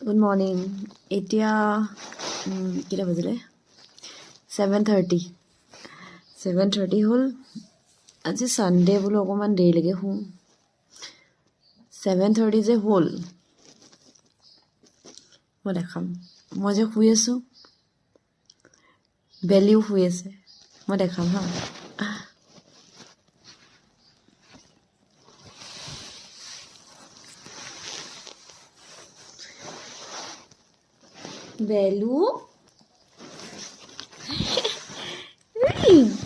Good morning. এতিয়া কেইটা বাজিলে? 7:30 হ'ল। আজি ছানডে' বোলো অকণমান দেৰিলৈকে শুওঁ। 7:30 যে হ'ল, মই দেখাম। মই যে শুই আছোঁ, বেলিও শুই আছে, মই দেখাম হা। বেলু,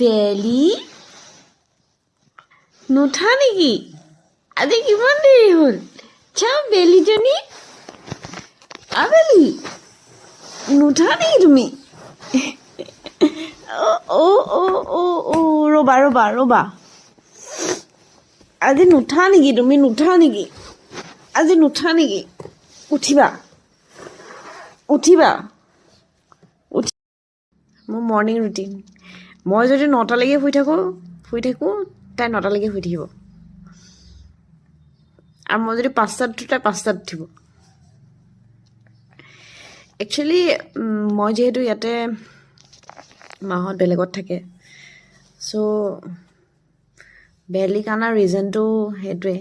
বেলি নুঠা নেকি? আজি কিমান দেৰি হ'ল? চাওঁ বেলিজনী, আবেলি নুঠা নেকি তুমি? ৰ'বা আজি নুঠা নেকি তুমি? আজি নুঠা নেকি? উঠিবা মোৰ মৰ্ণিং ৰুটিন। মই যদি 9টালৈকে শুই থাকোঁ, তাই 9টালৈকে শুই থাকিব। আৰু মই যদি 5টাত উঠোঁ, তাই 5টাত উঠিব। একচুৱেলি মই যিহেতু ইয়াতে, মাহঁত বেলেগত থাকে, চ' বেলিক অনাৰ ৰিজনটো সেইটোৱে।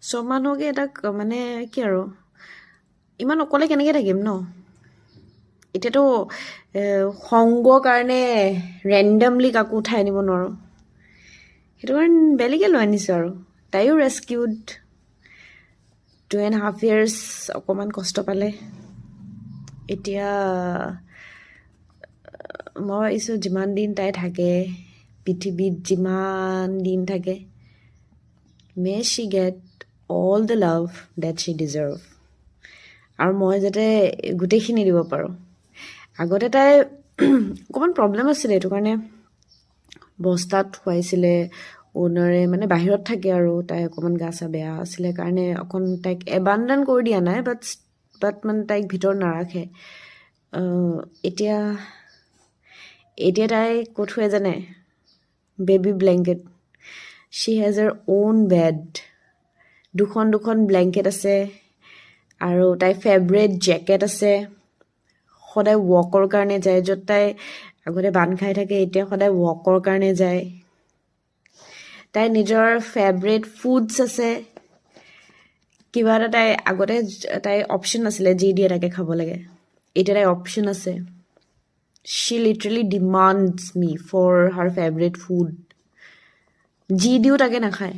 চব মানুহকে এটা মানে কি আৰু, ইমান অকলে কেনেকৈ থাকিম ন? এতিয়াতো সংগৰ কাৰণে ৰেণ্ডমলি কাকো উঠাই আনিব নোৱাৰোঁ। সেইটো কাৰণে বেলেগে লৈ আনিছোঁ আৰু। তাইও ৰেস্কিউড, 2.5 years অকণমান কষ্ট পালে। এতিয়া মই ভাবিছোঁ যিমান দিন তাই থাকে, পৃথিৱীত যিমান দিন থাকে, may she get all the love that she deserve. আৰু মই যাতে গোটেইখিনি দিব পাৰোঁ। আগতে তাই অকণমান প্ৰব্লেম আছিলে, এইটো কাৰণে বস্তাত খুৱাইছিলে অ'নাৰে, মানে বাহিৰত থাকে আৰু তাই অকণমান গা চা বেয়া আছিলে কাৰণে অকণ তাইক এবাণ্ডন কৰি দিয়া নাই, বাট মানে তাইক ভিতৰত নাৰাখে। এতিয়া তাই ক'ত শুৱে জানে? Baby blanket. Shi has her on bed. দুখন ব্লেংকেট আছে, আৰু তাইৰ ফেভৰেট জেকেট আছে। সদায় ৱকৰ কাৰণে যায়, য'ত তাই আগতে বান্ধ খাই থাকে, এতিয়া সদায় ৱকৰ কাৰণে যায়। তাইৰ নিজৰ ফেভৰেট ফুডছ আছে। কিবা এটা তাই আগতে তাইৰ অপশ্যন আছিলে, যি দিয়ে তাকে খাব লাগে। এতিয়া তাইৰ অপশ্যন আছে। She literally demands me for her favourite food. যি দিওঁ তাকে নাখায়।